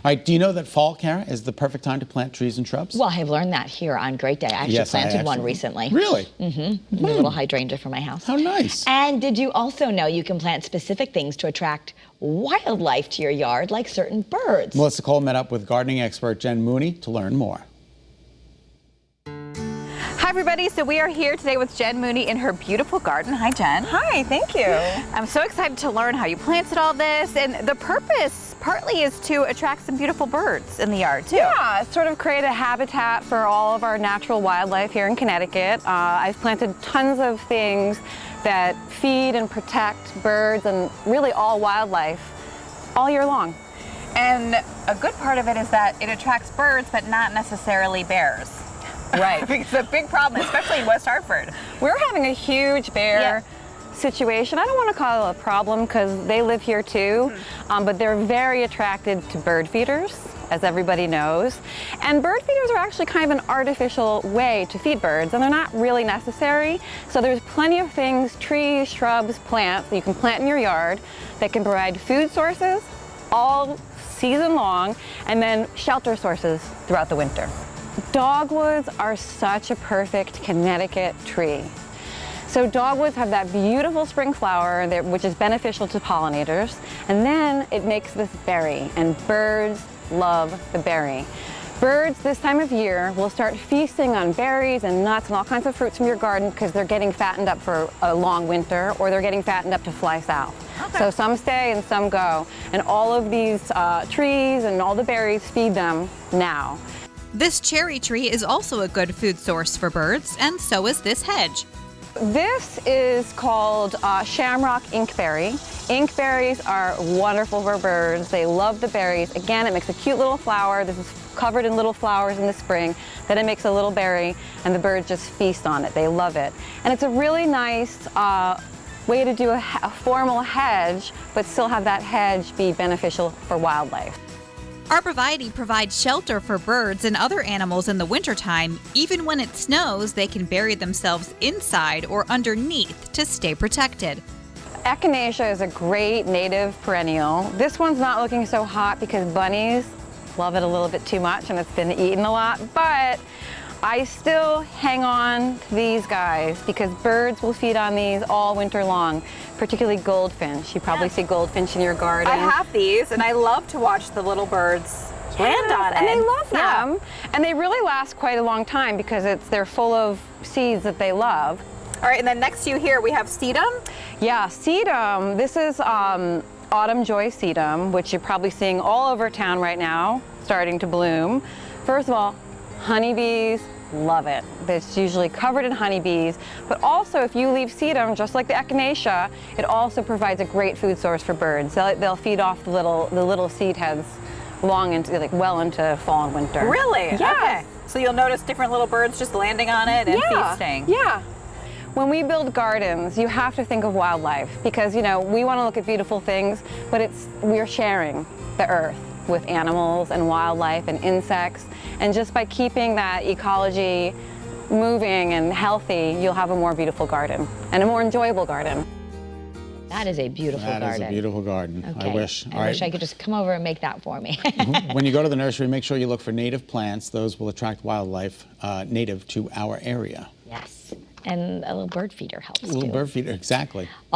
right, do you know that fall, Kara, is the perfect time to plant trees and shrubs? Well, I've learned that here on Great Day. I actually planted one recently. Really? Mm-hmm. A little hydrangea for my house. How nice. And did you also know you can plant specific things to attract wildlife to your yard, like certain birds? Melissa Cole met up with gardening expert Jen Mooney to learn more. Hi everybody, so we are here today with Jen Mooney in her beautiful garden. Hi Jen. Hi, thank you. I'm so excited to learn how you planted all this, and the purpose partly is to attract some beautiful birds in the yard too. Yeah, sort of create a habitat for all of our natural wildlife here in Connecticut. I've planted tons of things that feed and protect birds and really all wildlife all year long. And a good part of it is that it attracts birds, but not necessarily bears. Right. It's a big problem, especially in West Hartford. We're having a huge bear situation. I don't want to call it a problem because they live here too, but they're very attracted to bird feeders, as everybody knows. And bird feeders are actually kind of an artificial way to feed birds, and they're not really necessary. So there's plenty of things, trees, shrubs, plants that you can plant in your yard that can provide food sources all season long, and then shelter sources throughout the winter. Dogwoods are such a perfect Connecticut tree. So dogwoods have that beautiful spring flower which is beneficial to pollinators, and then it makes this berry, and birds love the berry. Birds this time of year will start feasting on berries and nuts and all kinds of fruits from your garden because they're getting fattened up for a long winter, or they're getting fattened up to fly south. Okay. So some stay and some go, and all of these trees and all the berries feed them now. This cherry tree is also a good food source for birds, and so is this hedge. This is called shamrock inkberry. Inkberries are wonderful for birds. They love the berries. Again, it makes a cute little flower. This is covered in little flowers in the spring. Then it makes a little berry, and the birds just feast on it. They love it. And it's a really nice way to do a formal hedge, but still have that hedge be beneficial for wildlife. Arborvitae provides shelter for birds and other animals in the wintertime. Even when it snows, they can bury themselves inside or underneath to stay protected. Echinacea is a great native perennial. This one's not looking so hot because bunnies love it a little bit too much and it's been eaten a lot, but I still hang on to these guys because birds will feed on these all winter long, particularly goldfinch. You probably see goldfinch in your garden. I have these, and I love to watch the little birds land on it. And they love them, and they really last quite a long time because they're full of seeds that they love. All right, and then next to you here we have sedum. Yeah, sedum. This is autumn joy sedum, which you're probably seeing all over town right now, starting to bloom. First of all, honeybees love it. It's usually covered in honeybees, but also if you leave sedum, just like the echinacea, it also provides a great food source for birds. They'll feed off the little seed heads long into, well into fall and winter. Really? Yeah. Okay. So you'll notice different little birds just landing on it and feasting. Yeah. When we build gardens, you have to think of wildlife because, we want to look at beautiful things, but we're sharing the earth with animals and wildlife and insects. And just by keeping that ecology moving and healthy, you'll have a more beautiful garden and a more enjoyable garden. That is a beautiful garden. That is a beautiful garden. Okay. I wish. I wish I could just come over and make that for me. When you go to the nursery, make sure you look for native plants. Those will attract wildlife native to our area. Yes, and a little bird feeder helps too. A little bird feeder, exactly.